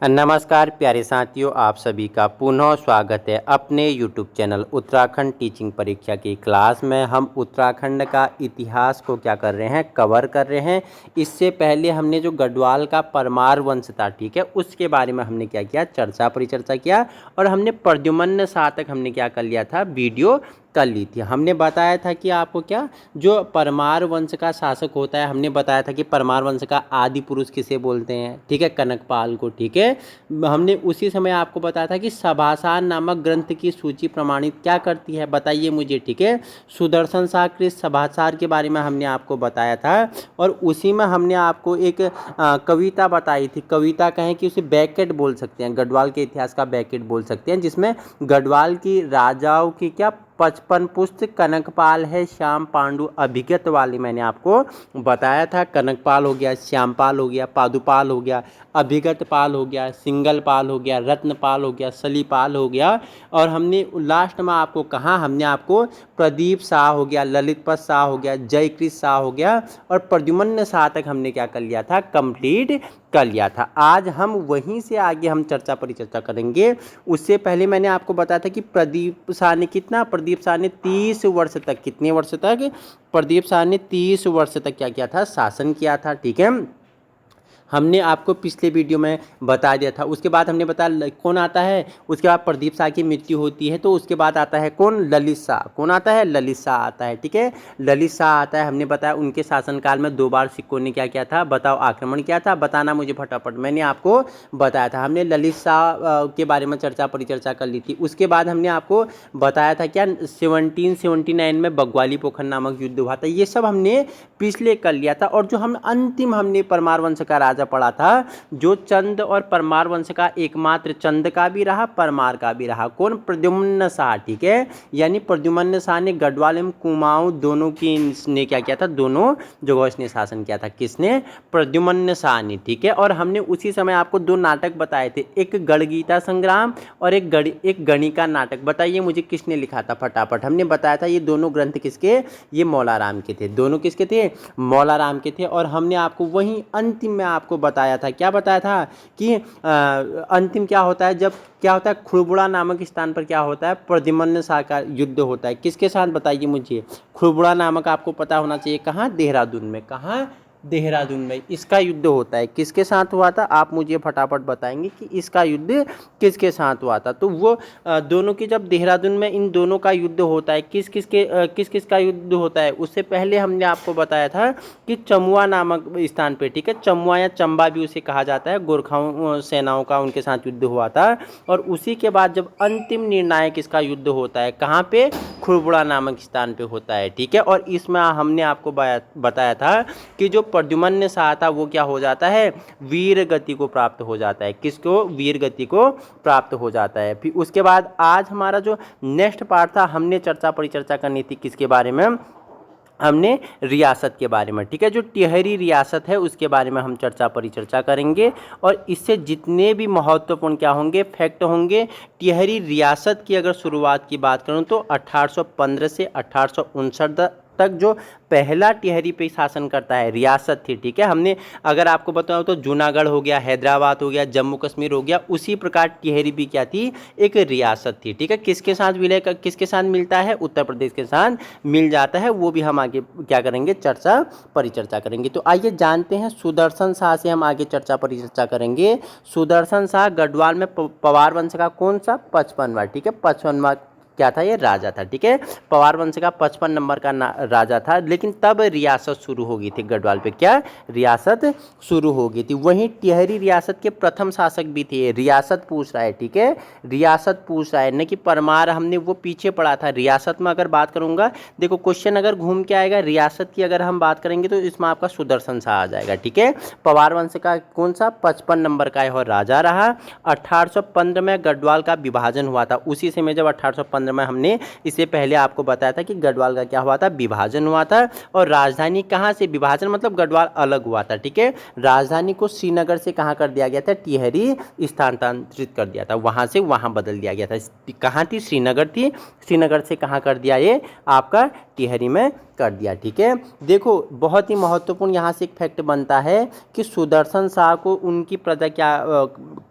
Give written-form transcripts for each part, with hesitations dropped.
नमस्कार प्यारे साथियों, आप सभी का पुनः स्वागत है अपने YouTube चैनल उत्तराखंड टीचिंग परीक्षा की क्लास में। हम उत्तराखंड का इतिहास को क्या कर रहे हैं, कवर कर रहे हैं। इससे पहले हमने जो गढ़वाल का परमार वंश था, ठीक है, उसके बारे में हमने क्या किया, परिचर्चा किया। और हमने प्रद्युम्न शाह तक हमने क्या कर लिया था, वीडियो कर ली थी। हमने बताया था कि आपको क्या, जो परमार वंश का शासक होता है, हमने बताया था कि परमार वंश का आदि पुरुष किसे बोलते हैं, ठीक है, कनकपाल को, ठीक है। हमने उसी समय आपको बताया था कि सभासार नामक ग्रंथ की सूची प्रमाणित क्या करती है, बताइए मुझे, ठीक है। सुदर्शन शाह कृत सभासार के बारे में हमने आपको बताया था। और उसी में हमने आपको एक कविता बताई थी। कविता कहें कि उसे बैकेट बोल सकते हैं, गढ़वाल के इतिहास का बैकेट बोल सकते हैं, जिसमें गढ़वाल की राजाओं की क्या 55 पुस्त कनकपाल है, श्याम पांडु अभिगत वाली मैंने आपको बताया था। कनकपाल हो गया, श्यामपाल हो गया, पादुपाल हो गया, अभिगत पाल हो गया, सिंगल पाल हो गया, रत्नपाल हो गया, सलीपाल हो गया। और हमने लास्ट में आपको कहा, हमने आपको प्रदीप शाह हो गया, ललितपत शाह हो गया, जयकृत शाह हो गया और प्रद्युम्न शाह तक हमने क्या कर लिया था, कंप्लीट कर लिया था। आज हम वहीं से आगे हम परिचर्चा करेंगे। उससे पहले मैंने आपको बताया था कि प्रदीप शाह ने कितना, प्रदीप शाह ने 30 वर्ष तक, कितने वर्ष तक, प्रदीप शाह ने 30 वर्ष तक क्या किया था, शासन किया था, ठीक है। हमने आपको पिछले वीडियो में बता दिया था। उसके बाद हमने बताया कौन आता है, उसके बाद प्रदीप शाह की मृत्यु होती है, तो उसके बाद आता है कौन, ललित शाह। कौन आता है, ललित शाह आता है, ठीक है। ललित शाह आता है। हमने बताया उनके शासनकाल में 2 बार सिक्कों ने क्या किया था, बताओ, आक्रमण किया था। बताना मुझे फटाफट, मैंने आपको बताया था। हमने ललित शाह के बारे में परिचर्चा कर ली थी। उसके बाद हमने आपको बताया था क्या, 1779 में बग्वाली पोखर नामक युद्ध हुआ था। ये सब हमने पिछले कर लिया था। और जो हम अंतिम हमने परमार वंश का राजा पढ़ा था, जो चंद और परमार वंश का एकमात्र, चंद का भी रहा, परमार का भी रहा, कौन, प्रद्युम्न शाह, ठीक है। यानी प्रद्युम्न शाह ने गढ़वाल एवं कुमाऊं दोनों की ने क्या किया था, दोनों जगह इसने शासन किया था। किसने, प्रद्युम्न शाह ने, ठीक है। और हमने उसी समय आपको 2 नाटक बताए थे, एक गढ़गीता संग्राम और एक गणिका नाटक। बताइए मुझे किसने लिखा था फटाफट। हमने बताया था ये दोनों ग्रंथ किसके, ये मौलाराम के थे, दोनों किसके थे, मौलाराम के थे। और हमने आपको वहीं अंतिम में आपको बताया था, क्या बताया था कि अंतिम क्या होता है, जब क्या होता है, खुड़बुड़ा नामक स्थान पर क्या होता है, प्रद्युम्न शाह का युद्ध होता है। किसके साथ, बताइए मुझे। खुड़बुड़ा नामक आपको पता होना चाहिए, कहाँ, देहरादून में। कहाँ, देहरादून में इसका युद्ध होता है। किसके साथ हुआ था, आप मुझे फटाफट बताएंगे कि इसका युद्ध किसके साथ हुआ था। तो वो दोनों की, जब देहरादून में इन दोनों का युद्ध होता है, किस किस का युद्ध होता है, उससे पहले हमने आपको बताया था कि चमुआ नामक स्थान पे, ठीक है, चमुआ या चंबा भी उसे कहा जाता है, गोरखाओं सेनाओं का उनके साथ युद्ध हुआ था। और उसी के बाद जब अंतिम निर्णायक इसका युद्ध होता है, कहाँ पे, खुड़बुड़ा नामक स्थान पे होता है, ठीक है। और इसमें हमने आपको बताया था कि जो प्रद्युम्न शाह था वो क्या हो जाता है, वीर गति को प्राप्त हो जाता है। किसको, वीर गति को प्राप्त हो जाता है। फिर उसके बाद आज हमारा जो नेक्स्ट पार्ट था, हमने परिचर्चा करनी थी किसके बारे में, हमने रियासत के बारे में, ठीक है। जो टिहरी रियासत है उसके बारे में हम परिचर्चा करेंगे। और इससे जितने भी महत्वपूर्ण क्या होंगे, फैक्ट होंगे। टिहरी रियासत की अगर शुरुआत की बात करूं तो 1815 से 1859 तक जो पहला टिहरी पे शासन करता है, रियासत थी, ठीक है। हमने अगर आपको बताऊं तो जूनागढ़ हो गया, हैदराबाद हो गया, जम्मू कश्मीर हो गया, उसी प्रकार टिहरी भी क्या थी, एक रियासत थी, ठीक है। किसके साथ विलय, किसके साथ मिलता है, उत्तर प्रदेश के साथ मिल जाता है। वो भी हम आगे क्या करेंगे, परिचर्चा करेंगे। तो आइए जानते हैं, सुदर्शन शाह से हम आगे परिचर्चा करेंगे। सुदर्शन शाह गढ़वाल में पवार वंश का कौन सा, 55वां, ठीक है, 55वां क्या था, ये राजा था, ठीक है। पवार वंश का 55 नंबर का राजा था। लेकिन तब रियासत शुरू हो गई थी गढ़वाल पे, क्या, रियासत शुरू हो गई थी। वहीं टिहरी रियासत के प्रथम शासक भी थे। रियासत पूछ रहा है, ठीक है, रियासत पूछ रहा है, न कि परमार, हमने वो पीछे पढ़ा था। रियासत में अगर बात करूंगा, देखो क्वेश्चन अगर घूम के आएगा, रियासत की अगर हम बात करेंगे तो इसमें आपका सुदर्शन शाह आ जाएगा, ठीक है। पवार वंश का कौन सा, 55 नंबर का और राजा रहा। 1815 में गढ़वाल का विभाजन हुआ था। उसी समय जब 1815 में हमने इससे पहले आपको बताया था कि गढ़वाल का क्या हुआ था, विभाजन हुआ था। और राजधानी कहाँ से, विभाजन मतलब गढ़वाल अलग हुआ था, ठीक है। राजधानी को श्रीनगर से कहाँ कर दिया गया था, टिहरी स्थानांतरित कर दिया था, वहाँ से वहाँ बदल दिया गया था। कहाँ थी, श्रीनगर थी, श्रीनगर से कहाँ कर दिया, ये आपका टिहरी में कर दिया, ठीक है। देखो बहुत ही महत्वपूर्ण यहाँ से एक फैक्ट बनता है कि सुदर्शन शाह को उनकी प्रजा क्या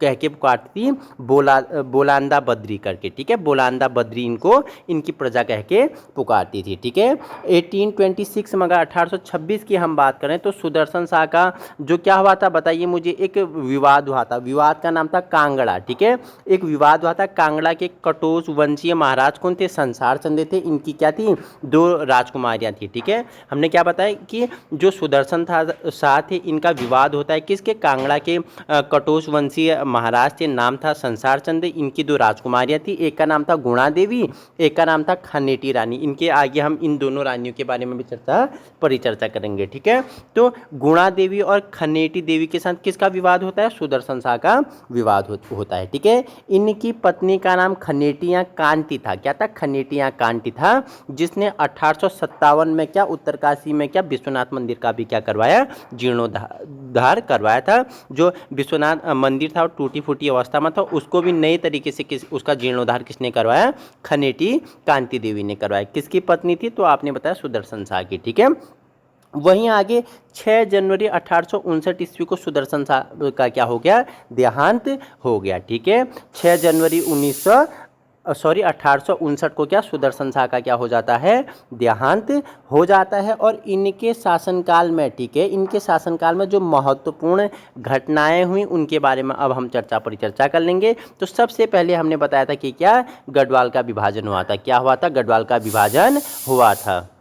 कह के पुकारती थी, बोलांदा बद्री करके, ठीक है, बोलांदा बद्री इनको इनकी प्रजा कह के पुकारती थी, ठीक है। 1826 में अगर 1826 की हम बात करें तो सुदर्शन शाह का जो क्या हुआ था बताइए मुझे, एक विवाद हुआ था, विवाद का नाम था कांगड़ा, ठीक है, एक विवाद हुआ था कांगड़ा के कटोच वंशीय महाराज कौन थे, संसार चंद थे, इनकी क्या थी, 2 राजकुमारियां थी, ठीक है। हमने क्या बताया कि जो सुदर्शन शाह थे इनका विवाद होता है किसके, कांगड़ा के कटोच वंशीय महाराज थे, नाम था संसार चंद, इनकी 2 राजकुमारियां थी, एक का नाम था गुणा देवी, एक का नाम था खनेटी रानी। इनके आगे हम इन दोनों रानियों के बारे में भी परिचर्चा करेंगे, ठीक है। तो गुणा देवी और खनेटी देवी के साथ किसका विवाद होता है, सुदर्शन शाह का विवाद होता है, ठीक है। इनकी पत्नी का नाम खनेटी या कांति था, क्या था, खनेटी या कांति था, जिसने 1857 में क्या उत्तरकाशी में क्या विश्वनाथ मंदिर का भी क्या करवाया, जीर्णोद्धार करवाया था। जो विश्वनाथ मंदिर था वो टूटी फूटी अवस्था में था, उसको भी नए तरीके से उसका जीर्णोद्धार किसने करवाया, खनेटी कांति देवी ने करवाया। किसकी पत्नी थी, तो आपने बताया सुदर्शन शाह की, ठीक है। वहीं आगे 6 जनवरी 1859 ईस्वी को सुदर्शन शाह का क्या हो गया, देहांत हो गया, ठीक है। 6 जनवरी 1859 को क्या सुदर्शन शाह का क्या हो जाता है, देहांत हो जाता है। और इनके शासनकाल में, ठीक है, इनके शासनकाल में जो महत्वपूर्ण घटनाएं हुई उनके बारे में अब हम परिचर्चा कर लेंगे। तो सबसे पहले हमने बताया था कि क्या गढ़वाल का विभाजन हुआ था, क्या हुआ था, गढ़वाल का विभाजन हुआ था।